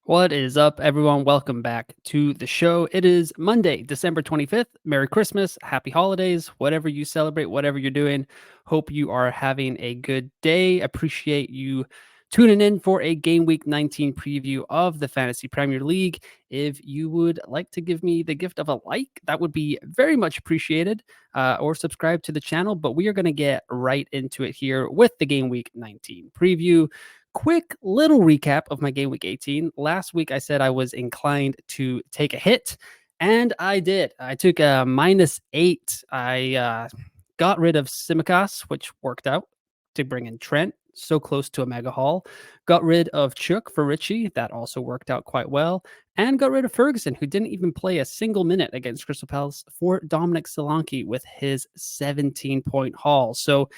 What is up, everyone? Welcome back to the show. It is Monday, December 25th. Merry Christmas, happy holidays, whatever you celebrate, whatever you're doing. Hope you are having a good day. Appreciate you tuning in for a Game Week 19 preview of the Fantasy Premier League. If you would like to give me the gift of a like, that would be very much appreciated, or subscribe to the channel. But we are going to get right into it here with the Game Week 19 preview. Quick little recap of my game week 18. Last week, I said I was inclined to take a hit, and I did. I took a -8. I got rid of Simicas, which worked out to bring in Trent, so close to a mega haul. Got rid of Chook for Richie. That also worked out quite well. And got rid of Ferguson, who didn't even play a single minute against Crystal Palace, for Dominic Solanke with his 17-point haul. So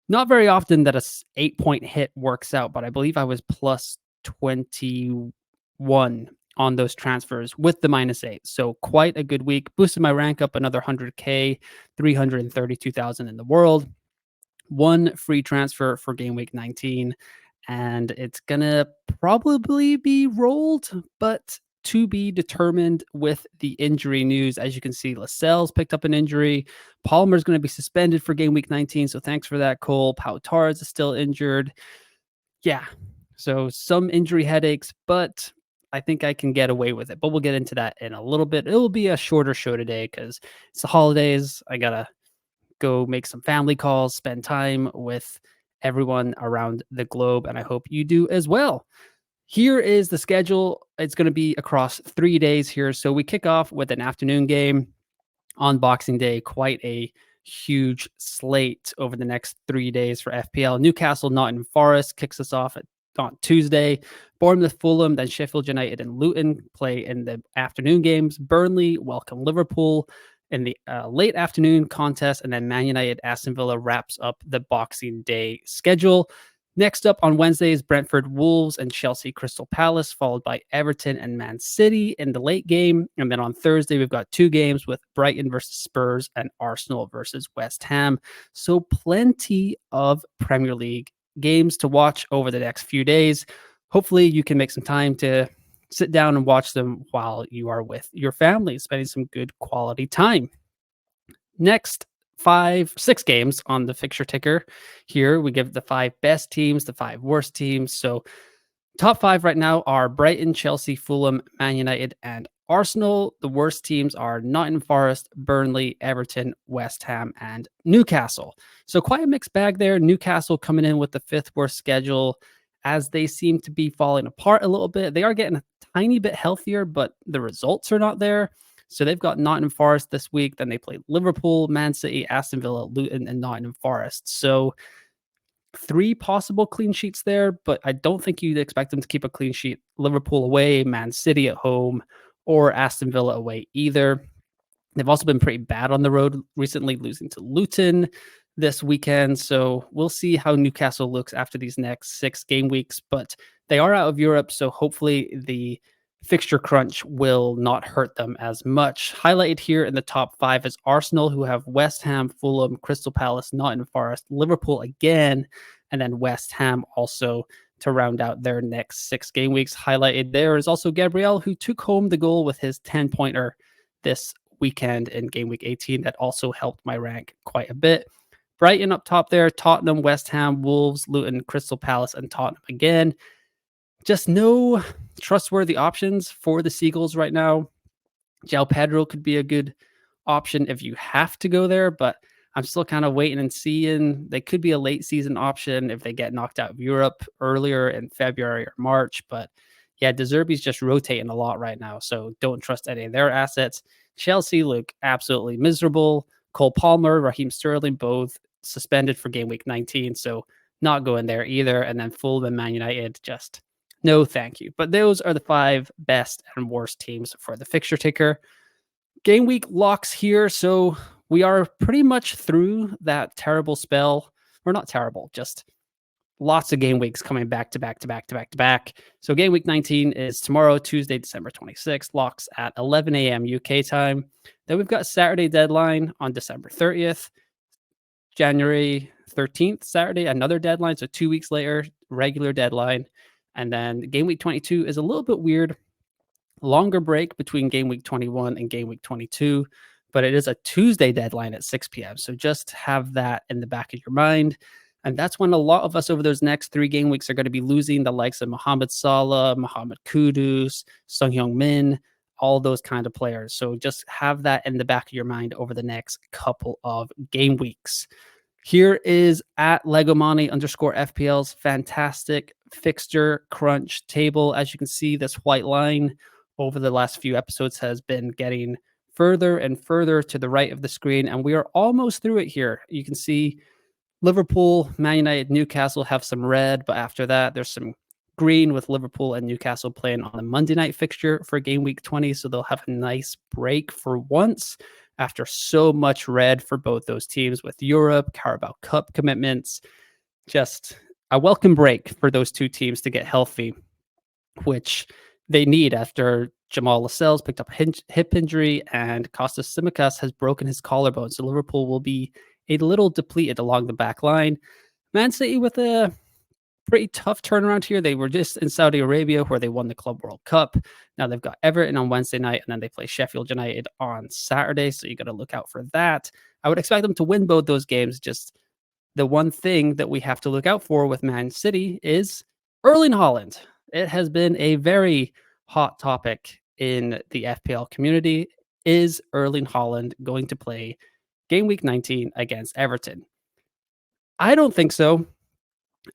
not very often that a 8-point hit works out, but I believe I was plus 21 on those transfers with the -8. So quite a good week. Boosted my rank up another 100K, 332,000 in the world. One free transfer for game week 19, and it's gonna probably be rolled, but to be determined with the injury news. As you can see, Lascelles picked up an injury. Palmer's going to be suspended for game week 19, so thanks for that, Cole. Pau Torres is still injured. Yeah, so some injury headaches, but I think I can get away with it. But we'll get into that in a little bit. It will be a shorter show today because it's the holidays. I gotta go make some family calls, spend time with everyone around the globe, and I hope you do as well. Here is the schedule. It's going to be across 3 days here. So we kick off with an afternoon game on Boxing Day. Quite a huge slate over the next 3 days for FPL. Newcastle, Nottingham Forest kicks us off on Tuesday. Bournemouth, Fulham, then Sheffield United and Luton play in the afternoon games. Burnley welcome Liverpool in the late afternoon contest, and then Man United, Aston Villa wraps up the Boxing Day schedule. Next up on Wednesdays, Brentford, Wolves, and Chelsea, Crystal Palace, followed by Everton and Man City in the late game. And then on Thursday, we've got 2 games with Brighton versus Spurs and Arsenal versus West Ham. So plenty of Premier League games to watch over the next few days. Hopefully you can make some time to sit down and watch them while you are with your family, spending some good quality time. Next, 6 games on the fixture ticker. Here we give the 5 best teams, the 5 worst teams. So top 5 right now are Brighton, Chelsea, Fulham, Man United, and Arsenal. The worst teams are Nottingham Forest, Burnley, Everton, West Ham, and Newcastle. So quite a mixed bag there. Newcastle coming in with the 5th worst schedule, as they seem to be falling apart a little bit. They are getting a tiny bit healthier, but the results are not there. So they've got Nottingham Forest this week. Then they play Liverpool, Man City, Aston Villa, Luton, and Nottingham Forest. So 3 possible clean sheets there, but I don't think you'd expect them to keep a clean sheet. Liverpool away, Man City at home, or Aston Villa away either. They've also been pretty bad on the road recently, losing to Luton this weekend. So we'll see how Newcastle looks after these next 6 game weeks, but they are out of Europe. So hopefully the fixture crunch will not hurt them as much. Highlighted here in the top 5 is Arsenal, who have West Ham, Fulham, Crystal Palace, Nottingham Forest, Liverpool again, and then West Ham also to round out their next 6 game weeks. Highlighted there is also Gabriel, who took home the goal with his 10-pointer this weekend in game week 18. That also helped my rank quite a bit. Brighton up top there, Tottenham, West Ham, Wolves, Luton, Crystal Palace, and Tottenham again. Just no trustworthy options for the Seagulls right now. João Pedro could be a good option if you have to go there, but I'm still kind of waiting and seeing. They could be a late season option if they get knocked out of Europe earlier in February or March. But yeah, De Zerbi's just rotating a lot right now, so don't trust any of their assets. Chelsea look absolutely miserable. Cole Palmer, Raheem Sterling, both suspended for game week 19, so not going there either. And then Fulham and Man United, just no thank you. But those are the 5 best and worst teams for the fixture ticker. Game week locks here. So we are pretty much through that terrible spell. Or not terrible, just lots of game weeks coming back to back to back to back to back. So game week 19 is tomorrow, Tuesday, December 26th, locks at 11 a.m. UK time. Then we've got Saturday deadline on December 30th. January 13th, Saturday, another deadline. So 2 weeks later, regular deadline. And then game week 22 is a little bit weird. Longer break between game week 21 and game week 22, but it is a Tuesday deadline at 6 p.m. So just have that in the back of your mind. And that's when a lot of us over those next 3 game weeks are going to be losing the likes of Mohamed Salah, Mohamed Kudus, Sung Hyung Min, all those kind of players. So just have that in the back of your mind over the next couple of game weeks. Here is at Legomani_FPL's fantastic fixture crunch table. As you can see, this white line over the last few episodes has been getting further and further to the right of the screen, and we are almost through it here. You can see Liverpool, Man United, Newcastle have some red, but after that, there's some green with Liverpool and Newcastle playing on a Monday night fixture for game week 20, so they'll have a nice break for once after so much red for both those teams with Europe, Carabao Cup commitments. Just a welcome break for those two teams to get healthy, which they need after Jamal Lascelles picked up hip injury and Kostas Tsimikas has broken his collarbone. So Liverpool will be a little depleted along the back line. Man City with a pretty tough turnaround here. They were just in Saudi Arabia where they won the Club World Cup. Now they've got Everton on Wednesday night, and then they play Sheffield United on Saturday. So you got to look out for that. I would expect them to win both those games. Just the one thing that we have to look out for with Man City is Erling Haaland. It has been a very hot topic in the FPL community. Is Erling Haaland going to play game week 19 against Everton? I don't think so.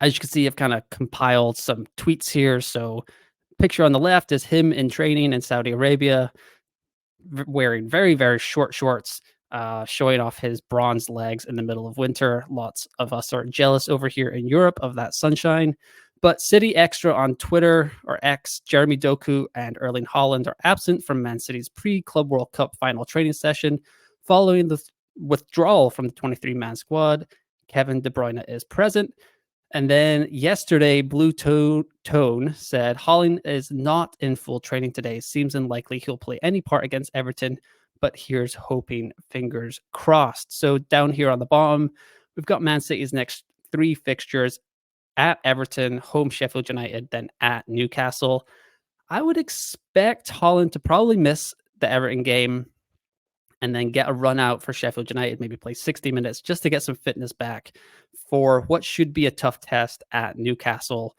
As you can see, I've kind of compiled some tweets here. So picture on the left is him in training in Saudi Arabia, wearing very, very short shorts, showing off his bronze legs in the middle of winter. Lots of us are jealous over here in Europe of that sunshine. But City Extra on Twitter, or X, Jeremy Doku and Erling Haaland are absent from Man City's pre-Club World Cup final training session following the withdrawal from the 23-man squad. Kevin De Bruyne is present. And then yesterday, Blue Tone said Haaland is not in full training today. Seems unlikely he'll play any part against Everton, but here's hoping, fingers crossed. So down here on the bottom, we've got Man City's next 3 fixtures: at Everton, home Sheffield United, then at Newcastle. I would expect Haaland to probably miss the Everton game and then get a run out for Sheffield United, maybe play 60 minutes just to get some fitness back for what should be a tough test at Newcastle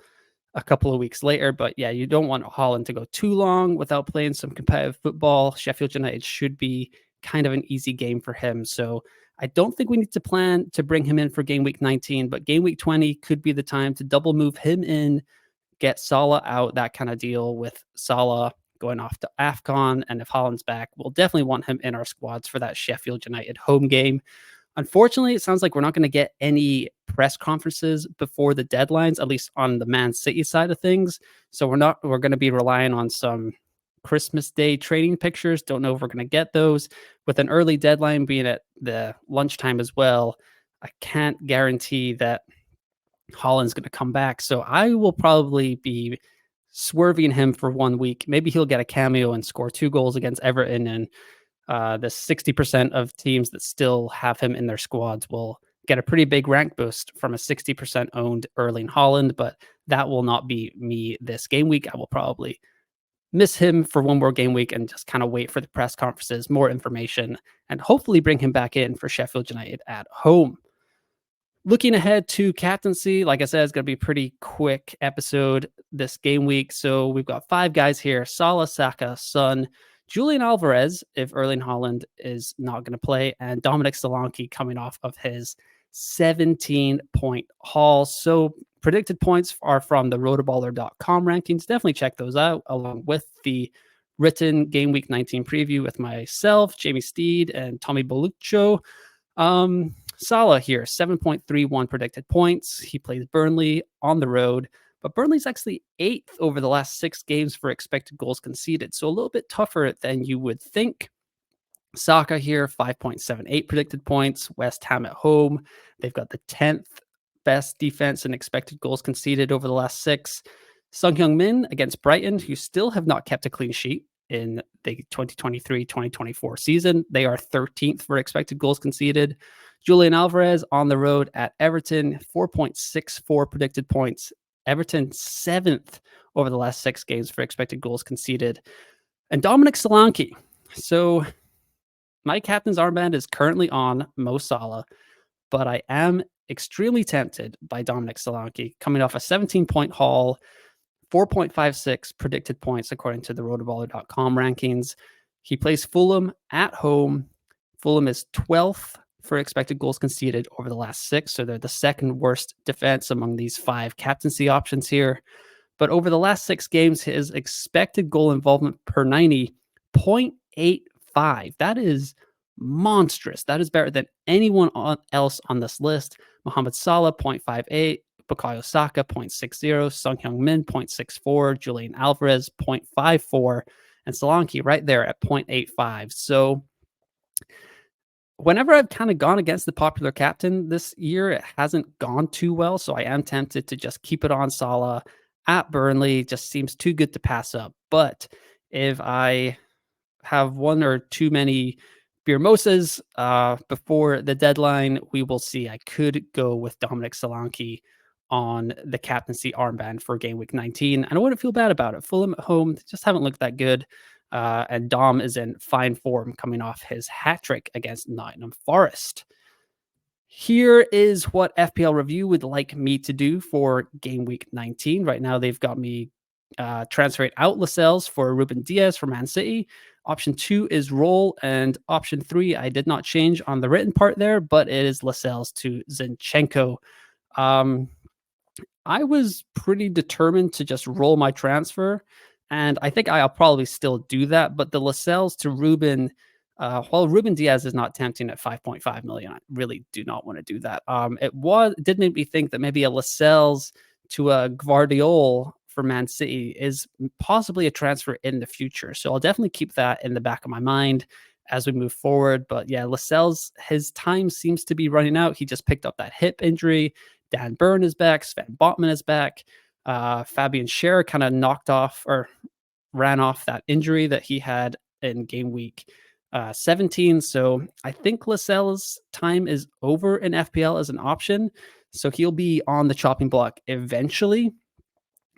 a couple of weeks later. But yeah, you don't want Haaland to go too long without playing some competitive football. Sheffield United should be kind of an easy game for him. So I don't think we need to plan to bring him in for game week 19, but game week 20 could be the time to double move him in, get Salah out, that kind of deal, with Salah going off to AFCON. And if Haaland's back, we'll definitely want him in our squads for that Sheffield United home game. Unfortunately, it sounds like we're not going to get any press conferences before the deadlines, at least on the Man City side of things. So we're going to be relying on some Christmas Day training pictures. Don't know if we're going to get those. With an early deadline being at the lunchtime as well, I can't guarantee that Haaland's going to come back. So I will probably be swerving him for 1 week. Maybe he'll get a cameo and score 2 goals against Everton, and the 60% of teams that still have him in their squads will get a pretty big rank boost from a 60% owned Erling Haaland, but that will not be me this game week. I will probably miss him for 1 more game week and just kind of wait for the press conferences, more information, and hopefully bring him back in for Sheffield United at home. Looking ahead to captaincy, like I said, it's going to be a pretty quick episode this game week. So we've got 5 guys here: Salah, Saka, Son, Julian Alvarez, if Erling Haaland is not going to play, and Dominic Solanke coming off of his 17-point haul. So predicted points are from the rotoballer.com rankings. Definitely check those out, along with the written Game Week 19 preview with myself, Jamie Steed, and Tommy Beluccio. Salah here, 7.31 predicted points. He plays Burnley on the road, but Burnley's actually 8th over the last 6 games for expected goals conceded, so a little bit tougher than you would think. Saka here, 5.78 predicted points. West Ham at home. They've got the 10th best defense and expected goals conceded over the last 6. Sung Hyung Min against Brighton, who still have not kept a clean sheet in the 2023-2024 season. They are 13th for expected goals conceded. Julian Alvarez on the road at Everton, 4.64 predicted points. Everton 7th over the last 6 games for expected goals conceded. And Dominic Solanke. So my captain's armband is currently on Mo Salah, but I am extremely tempted by Dominic Solanke coming off a 17-point haul, 4.56 predicted points according to the rotoballer.com rankings. He plays Fulham at home. Fulham is 12th for expected goals conceded over the last 6, so they're the second worst defense among these 5 captaincy options here. But over the last 6 games, his expected goal involvement per 90, 0.85. That is monstrous. That is better than anyone else on this list. Mohamed Salah, 0.58. Bukayo Saka, 0.60. Son Heung-min, 0.64. Julian Alvarez, 0.54. And Solanke right there at 0.85. So whenever I've kind of gone against the popular captain this year, it hasn't gone too well. So I am tempted to just keep it on Salah at Burnley. Just seems too good to pass up. But if I have one or too many beer mimosas before the deadline, we will see. I could go with Dominic Solanke on the captaincy armband for game week 19. And I wouldn't feel bad about it. Fulham at home just haven't looked that good. And Dom is in fine form coming off his hat trick against Nottingham Forest. Here is what FPL Review would like me to do for game week 19. Right now, they've got me transferring out Lascelles for Ruben Diaz for Man City. Option 2 is roll, and option 3 I did not change on the written part there, but it is Lascelles to Zinchenko. I was pretty determined to just roll my transfer, and I think I'll probably still do that. But the Lascelles to Ruben, while Ruben Diaz is not tempting at 5.5 million, I really do not want to do that. It did make me think that maybe a Lascelles to a Gvardiol for Man City is possibly a transfer in the future. So I'll definitely keep that in the back of my mind as we move forward. But yeah, Lascelles, his time seems to be running out. He just picked up that hip injury. Dan Burn is back. Sven Botman is back. Fabian Schär kind of knocked off or ran off that injury that he had in game week 17. So I think Lascelles' time is over in FPL as an option. So he'll be on the chopping block eventually,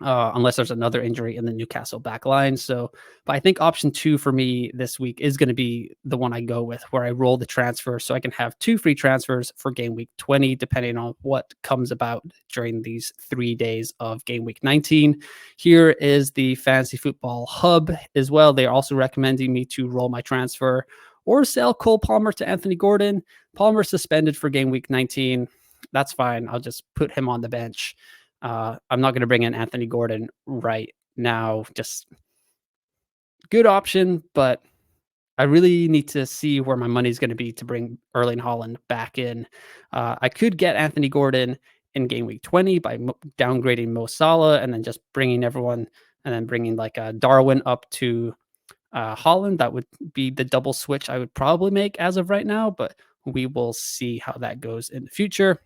unless there's another injury in the Newcastle back line. So, but I think option 2 for me this week is going to be the one I go with, where I roll the transfer so I can have 2 free transfers for game week 20, depending on what comes about during these 3 days of game week 19. Here is the Fantasy Football Hub as well. They're also recommending me to roll my transfer or sell Cole Palmer to Anthony Gordon. Palmer suspended for game week 19. That's fine. I'll just put him on the bench. I'm not going to bring in Anthony Gordon right now. Just good option, but I really need to see where my money is going to be to bring Erling Haaland back in. I could get Anthony Gordon in game week 20 by downgrading Mo Salah and then just bringing everyone and then bringing like a Darwin up to Haaland. That would be the double switch I would probably make as of right now, but we will see how that goes in the future.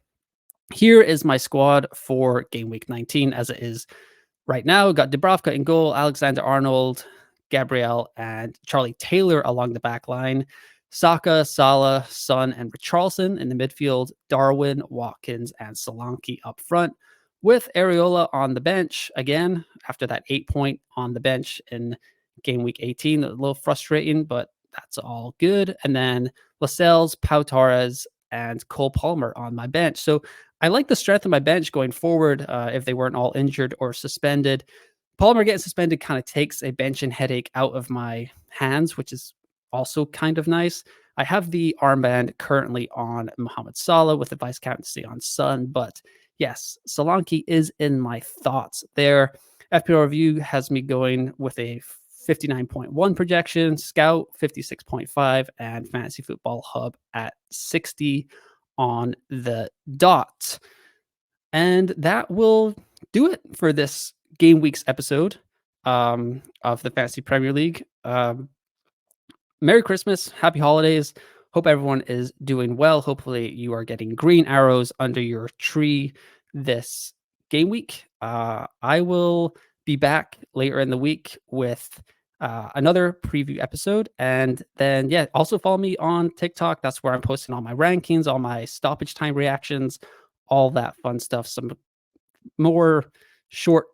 Here is my squad for game week 19 as it is right now. Got Dubravka in goal, Alexander-Arnold, Gabriel, and Charlie Taylor along the back line. Saka, Salah, Son, and Richarlison in the midfield. Darwin, Watkins, and Solanke up front. With Areola on the bench again after that 8-point on the bench in game week 18. A little frustrating, but that's all good. And then Lascelles, Pau Torres, and Cole Palmer on my bench. So I like the strength of my bench going forward if they weren't all injured or suspended. Palmer getting suspended kind of takes a benching headache out of my hands, which is also kind of nice. I have the armband currently on Mohamed Salah with the vice captaincy on Son, but yes, Solanke is in my thoughts there. FPL Review has me going with a 59.1 projection, Scout 56.5, and Fantasy Football Hub at 60 on the dot. And that will do it for this game week's episode of the Fantasy Premier League. Merry Christmas, happy holidays. Hope everyone is doing well. Hopefully you are getting green arrows under your tree this game week. I will be back later in the week with another preview episode. And then, yeah, also follow me on TikTok. That's where I'm posting all my rankings, all my stoppage time reactions, all that fun stuff. Some more short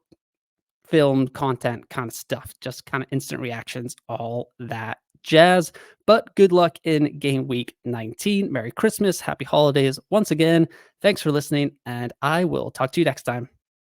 filmed content kind of stuff, just kind of instant reactions, all that jazz. But good luck in game week 19. Merry Christmas, happy holidays once again. Thanks for listening, and I will talk to you next time.